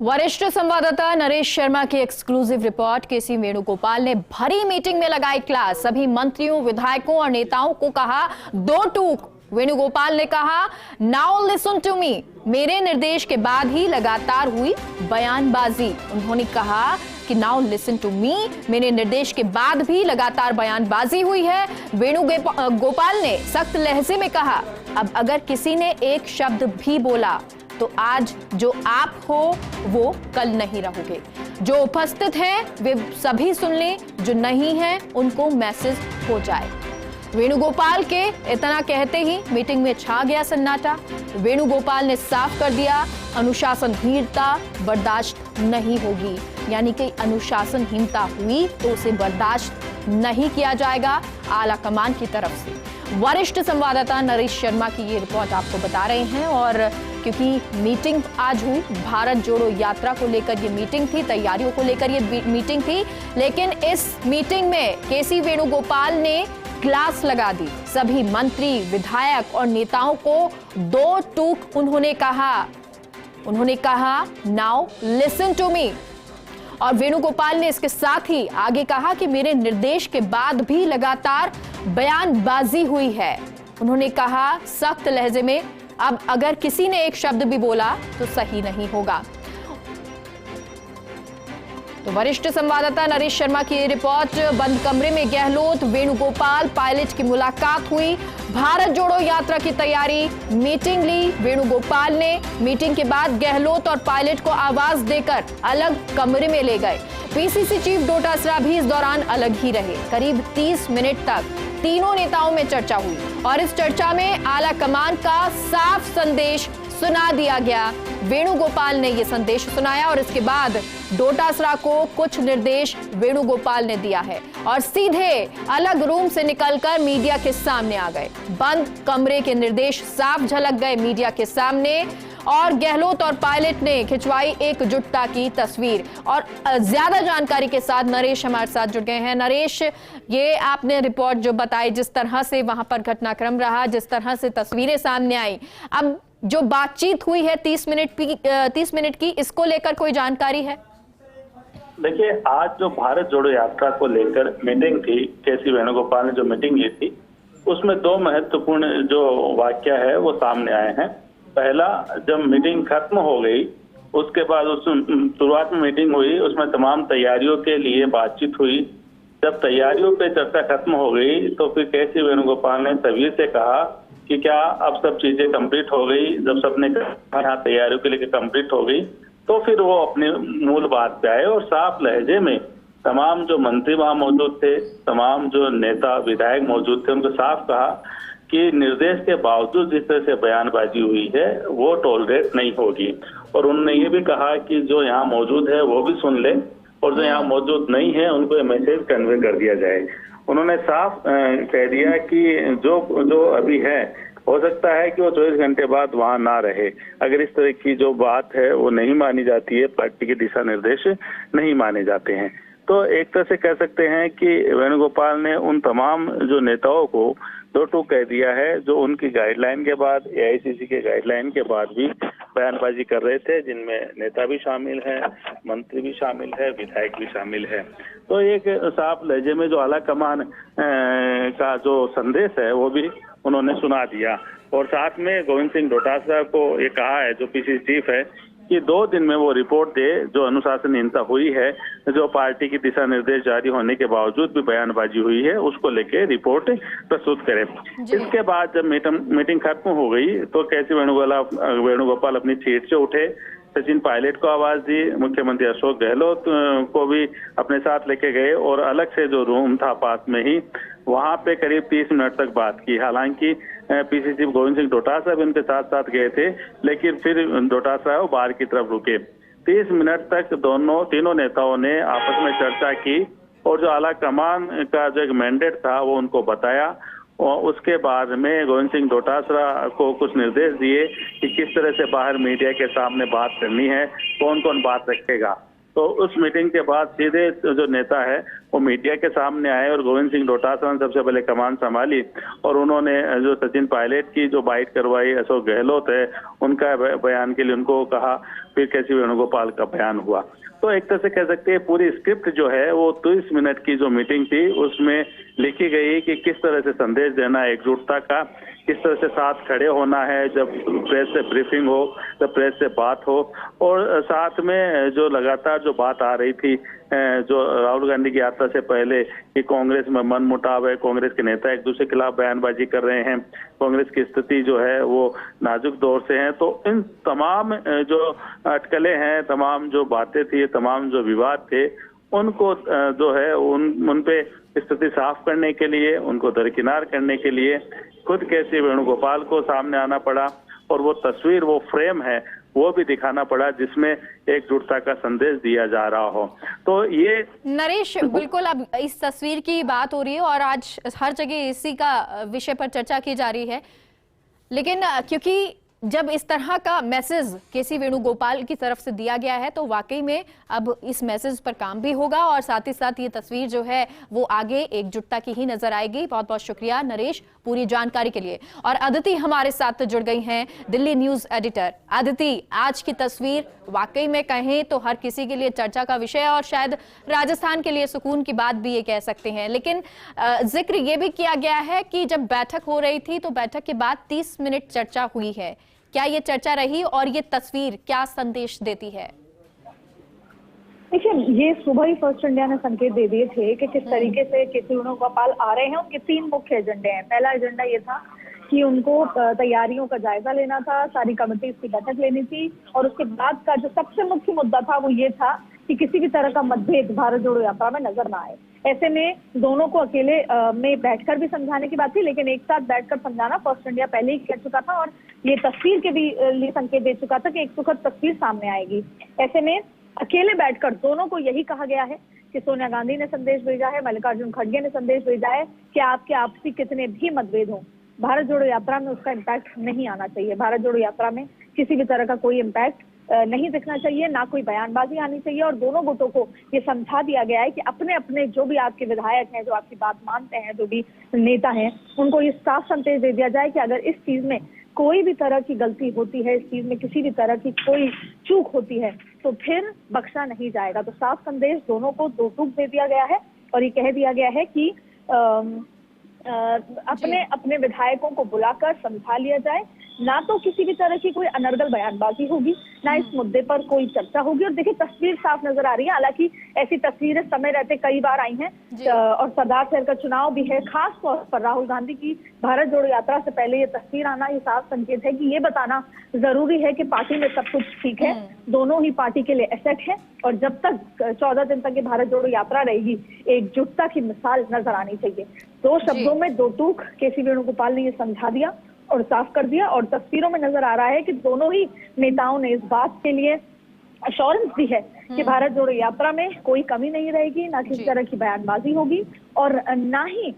वरिष्ठ संवाददाता नरेश शर्मा की एक्सक्लूसिव रिपोर्ट। केसी वेणुगोपाल ने भरी मीटिंग में लगाई क्लास। सभी मंत्रियों, विधायकों और नेताओं को कहा दो टूक। वेणुगोपाल ने कहा, नाउ लिसन टू मी। मेरे निर्देश के बाद ही लगातार हुई बयानबाजी। उन्होंने कहा कि नाउ लिसन टू मी, मेरे निर्देश के बाद भी लगातार बयानबाजी हुई है। वेणुगोपाल ने सख्त लहजे में कहा, अब अगर किसी ने एक शब्द भी बोला तो आज जो आप हो वो कल नहीं रहोगे। जो उपस्थित हैं वे सभी सुन लें, जो नहीं हैं उनको मैसेज हो जाए। वेणुगोपाल के इतना कहते ही मीटिंग में छा गया सन्नाटा। वेणुगोपाल ने साफ कर दिया, अनुशासनहीनता बर्दाश्त नहीं होगी। यानी कि अनुशासनहीनता हुई तो उसे बर्दाश्त नहीं किया जाएगा आला कमान की तरफ से। वरिष्ठ संवाददाता नरेश शर्मा की ये रिपोर्ट आपको बता रहे हैं। और क्योंकि मीटिंग आज हुई, भारत जोड़ो यात्रा को लेकर ये मीटिंग थी, तैयारियों को लेकर ये मीटिंग थी, लेकिन इस मीटिंग में केसी वेणुगोपाल ने क्लास लगा दी। सभी मंत्री, विधायक और नेताओं को दो टूक उन्होंने कहा नाउ लिसन टू मी। और वेणुगोपाल ने इसके साथ ही आगे कहा कि मेरे निर्देश के बाद भी लगातार बयानबाजी हुई है। उन्होंने कहा सख्त लहजे में, अब अगर किसी ने एक शब्द भी बोला तो सही नहीं होगा। तो वरिष्ठ संवाददाता नरेश शर्मा की रिपोर्ट। बंद कमरे में गहलोत, वेणुगोपाल, पायलट की मुलाकात हुई। भारत जोड़ो यात्रा की तैयारी, मीटिंग ली वेणुगोपाल ने। मीटिंग के बाद गहलोत और पायलट को आवाज देकर अलग कमरे में ले गए। पीसीसी चीफ डोटासरा भी इस दौरान अलग ही रहे। करीब 30 मिनट तक तीनों नेताओं में चर्चा हुई और इस चर्चा में आला कमान का साफ संदेश सुना दिया गया। वेणुगोपाल ने यह संदेश सुनाया और इसके बाद डोटासरा को कुछ निर्देश वेणुगोपाल ने दिया है और सीधे अलग रूम से निकलकर मीडिया के सामने आ गए। बंद कमरे के निर्देश साफ झलक गए मीडिया के सामने और गहलोत और पायलट ने खिंचवाई एकजुटता की तस्वीर। और ज्यादा जानकारी के साथ नरेश हमारे साथ जुड़ गए हैं। नरेश, ये आपने रिपोर्ट जो बताई, जिस तरह से वहां पर घटनाक्रम रहा, जिस तरह से तस्वीरें सामने आई, अब जो बातचीत हुई है 30 मिनट की, इसको लेकर कोई जानकारी है? देखिए, आज जो भारत जोड़ो यात्रा को लेकर मीटिंग थी, केसी वेणुगोपाल ने जो मीटिंग ली थी, उसमें दो महत्वपूर्ण जो वाक्य है वो सामने आए हैं। पहला, जब मीटिंग खत्म हो गई उसके बाद उस शुरुआत में मीटिंग हुई, उसमें तमाम तैयारियों के लिए बातचीत हुई। जब तैयारियों पे चर्चा खत्म हो गई तो फिर केसी वेणुगोपाल ने सभी से कहा कि क्या अब सब चीजें कंप्लीट हो गई। जब सबने कहा यहाँ तैयारियों के लिए कंप्लीट हो गई तो फिर वो अपने मूल बात पे आए और साफ लहजे में तमाम जो मंत्री वहां मौजूद थे, तमाम जो नेता विधायक मौजूद थे, उनको साफ कहा कि निर्देश के बावजूद जिस तरह से बयानबाजी हुई है वो टॉलरेट नहीं होगी। और उन्होंने ये भी कहा कि जो यहाँ मौजूद है वो भी सुन ले और जो यहाँ मौजूद नहीं है उनको ये मैसेज कन्वे कर दिया जाए। उन्होंने साफ कह दिया कि जो अभी है, हो सकता है कि वो 24 घंटे बाद वहां ना रहे। अगर इस तरह की जो बात है वो नहीं मानी जाती है, पार्टी के दिशा निर्देश नहीं माने जाते हैं, तो एक तरह से कह सकते हैं कि वेणुगोपाल ने उन तमाम जो नेताओं को दो टूक कह दिया है, जो उनकी गाइडलाइन के बाद, एआईसीसी के गाइडलाइन के बाद भी बयानबाजी कर रहे थे, जिनमें नेता भी शामिल है, मंत्री भी शामिल है, विधायक भी शामिल है। तो एक साफ लहजे में जो आला कमान का जो संदेश है वो भी उन्होंने सुना दिया। और साथ में गोविंद सिंह डोटासरा को ये कहा है, जो पीसीसी चीफ है, कि 2 दिन में वो रिपोर्ट दे जो अनुशासनहीनता हुई है, जो पार्टी की दिशा निर्देश जारी होने के बावजूद भी बयानबाजी हुई है, उसको लेके रिपोर्ट प्रस्तुत करे। इसके बाद जब मीटिंग खत्म हो गई तो केसी वेणुगोपाल अपनी सीट से उठे, सचिन पायलट को आवाज दी, मुख्यमंत्री अशोक गहलोत को भी अपने साथ लेके गए और अलग से जो रूम था पास में ही, वहां पे करीब 30 मिनट तक बात की। हालांकि पीसीसी चीफ गोविंद सिंह डोटासरा भी उनके साथ साथ गए थे, लेकिन फिर डोटासरा वो बाहर की तरफ रुके। 30 मिनट तक तीनों नेताओं ने आपस में चर्चा की और जो आला कमान का जो एक मैंडेट था वो उनको बताया। और उसके बाद में गोविंद सिंह डोटासरा को कुछ निर्देश दिए कि किस तरह से बाहर मीडिया के सामने बात करनी है, कौन कौन बात रखेगा। तो उस मीटिंग के बाद सीधे जो नेता है वो मीडिया के सामने आए और गोविंद सिंह डोटासरा ने सबसे पहले कमान संभाली और उन्होंने जो सचिन पायलट की जो बाइट करवाई, अशोक गहलोत है उनका बयान के लिए उनको कहा, फिर केसी वेणुगोपाल का बयान हुआ। तो एक तरह से कह सकते हैं पूरी स्क्रिप्ट जो है वो 30 मिनट की जो मीटिंग थी उसमें लिखी गई कि किस तरह से संदेश देना है एकजुटता का, किस तरह से साथ खड़े होना है जब प्रेस से ब्रीफिंग हो, जब प्रेस से बात हो, और साथ में जो लगातार जो बात आ रही थी जो राहुल गांधी की यात्रा से पहले कि कांग्रेस में मनमुटाव है, कांग्रेस के नेता एक दूसरे के खिलाफ बयानबाजी कर रहे हैं, कांग्रेस की स्थिति जो है वो नाजुक दौर से है। तो इन तमाम जो अटकलें हैं, तमाम जो बातें थी, तमाम जो विवाद थे, उनको जो है उन पे स्थिति साफ करने के लिए, उनको दरकिनार करने के लिए खुद केसी वेणुगोपाल को सामने आना पड़ा और वो तस्वीर, वो फ्रेम है वो भी दिखाना पड़ा जिसमें एकजुटता का संदेश दिया जा रहा हो। तो ये नरेश, बिल्कुल अब इस तस्वीर की बात हो रही है और आज हर जगह इसी का विषय पर चर्चा की जा रही है, लेकिन क्योंकि जब इस तरह का मैसेज केसी वेणुगोपाल की तरफ से दिया गया है तो वाकई में अब इस मैसेज पर काम भी होगा और साथ ही साथ ये तस्वीर जो है वो आगे एकजुटता की ही नजर आएगी। बहुत बहुत शुक्रिया नरेश पूरी जानकारी के लिए। और अदिति हमारे साथ जुड़ गई हैं, दिल्ली न्यूज एडिटर। अदिति, आज की तस्वीर वाकई में कहें तो हर किसी के लिए चर्चा का विषय है और शायद राजस्थान के लिए सुकून की बात भी ये कह सकते हैं, लेकिन जिक्र ये भी किया गया है कि जब बैठक हो रही थी तो बैठक के बाद 30 मिनट चर्चा हुई है। क्या ये चर्चा रही और ये तस्वीर क्या संदेश देती है? देखिए, ये सुबह ही फर्स्ट इंडिया ने संकेत दे दिए थे कि किस तरीके से केसी वेणुगोपाल आ रहे हैं। उनके 3 मुख्य एजेंडे हैं। पहला एजेंडा ये था कि उनको तैयारियों का जायजा लेना था, सारी कमेटीज की बैठक लेनी थी, और उसके बाद का जो सबसे मुख्य मुद्दा था वो ये था कि किसी भी तरह का मतभेद भारत जोड़ो यात्रा में नजर ना आए। ऐसे में दोनों को अकेले में बैठकर भी समझाने की बात थी, लेकिन एक साथ बैठकर समझाना फर्स्ट इंडिया पहले ही कह चुका था और ये तस्वीर के भी लिए संकेत दे चुका था कि एक सुखद तस्वीर सामने आएगी। ऐसे में अकेले बैठकर दोनों को यही कहा गया है कि सोनिया गांधी ने संदेश भेजा है, मल्लिकार्जुन खड़गे ने संदेश भेजा है कि आपके आपसी कितने भी मतभेद हों, भारत जोड़ो यात्रा में उसका इम्पैक्ट नहीं आना चाहिए। भारत जोड़ो यात्रा में किसी भी तरह का कोई इम्पैक्ट नहीं दिखना चाहिए, ना कोई बयानबाजी आनी चाहिए। और दोनों गुटों को ये समझा दिया गया है कि अपने अपने जो भी आपके विधायक हैं, जो आपकी बात मानते हैं, जो भी नेता हैं, उनको ये साफ संदेश दे दिया जाए कि अगर इस चीज में कोई भी तरह की गलती होती है, इस चीज में किसी भी तरह की कोई चूक होती है तो फिर बख्शा नहीं जाएगा। तो साफ संदेश दोनों को दो टूक दे दिया गया है और ये कह दिया गया है कि अपने अपने विधायकों को बुलाकर समझा लिया जाए, ना तो किसी भी तरह की कोई अनर्गल बयानबाजी होगी, ना इस मुद्दे पर कोई चर्चा होगी। और देखिए, तस्वीर साफ नजर आ रही है। हालांकि ऐसी तस्वीरें समय रहते कई बार आई हैं और सरदार शहर का चुनाव भी है। खास तौर पर राहुल गांधी की भारत जोड़ो यात्रा से पहले ये तस्वीर आना ये साफ संकेत है कि ये बताना जरूरी है कि पार्टी में सब कुछ ठीक है, दोनों ही पार्टी के लिए एसेट है और जब तक 14 दिन तक ये भारत जोड़ो यात्रा रहेगी, एकजुटता की मिसाल नजर आनी चाहिए। 2 शब्दों में 2 टूक केसी वेणुगोपाल ने ये समझा दिया और साफ कर दिया। और तस्वीरों में नजर आ रहा है कि दोनों ही नेताओं ने इस बात के लिए अश्योरेंस दी है कि भारत जोड़ो यात्रा में कोई कमी नहीं रहेगी, ना किसी तरह की बयानबाजी होगी और ना ही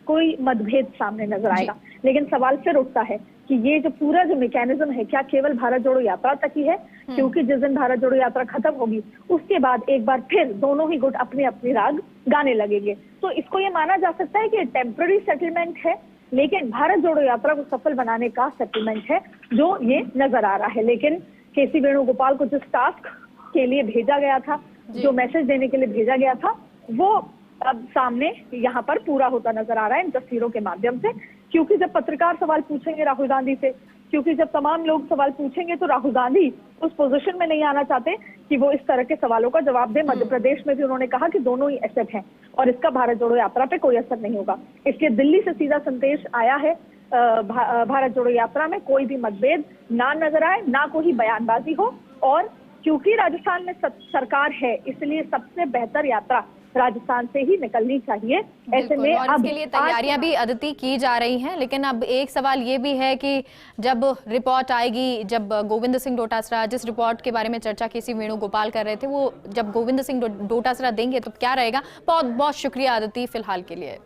कोई मतभेद सामने नजर आएगा। लेकिन सवाल फिर उठता है कि ये जो पूरा जो मैकेनिज्म है क्या केवल भारत जोड़ो यात्रा तक ही है? क्योंकि जिस दिन भारत जोड़ो यात्रा खत्म होगी उसके बाद एक बार फिर दोनों ही गुट अपनी अपनी राग गाने लगेंगे। तो इसको ये माना जा सकता है कि टेम्पररी सेटलमेंट है, लेकिन भारत जोड़ो यात्रा को सफल बनाने का सेटलमेंट है जो ये नजर आ रहा है। लेकिन केसी वेणुगोपाल को जिस टास्क के लिए भेजा गया था, जो मैसेज देने के लिए भेजा गया था, वो अब सामने यहाँ पर पूरा होता नजर आ रहा है इन तस्वीरों के माध्यम से। क्योंकि जब पत्रकार सवाल पूछेंगे राहुल गांधी से, क्योंकि जब तमाम लोग सवाल पूछेंगे तो राहुल गांधी उस पोजीशन में नहीं आना चाहते कि वो इस तरह के सवालों का जवाब दें। मध्य प्रदेश में भी उन्होंने कहा कि दोनों ही एसेट हैं और इसका भारत जोड़ो यात्रा पे कोई असर नहीं होगा। इसलिए दिल्ली से सीधा संदेश आया है भारत जोड़ो यात्रा में कोई भी मतभेद ना नजर आए, ना कोई बयानबाजी हो। और क्योंकि राजस्थान में सरकार है, इसलिए सबसे बेहतर यात्रा राजस्थान से ही निकलनी चाहिए। ऐसे में अब इसके लिए तैयारियां भी अदिति की जा रही हैं। लेकिन अब एक सवाल ये भी है कि जब रिपोर्ट आएगी, जब गोविंद सिंह डोटासरा जिस रिपोर्ट के बारे में चर्चा केसी वेणुगोपाल कर रहे थे, वो जब गोविंद सिंह डोटासरा देंगे तो क्या रहेगा? बहुत बहुत शुक्रिया अदिति फिलहाल के लिए।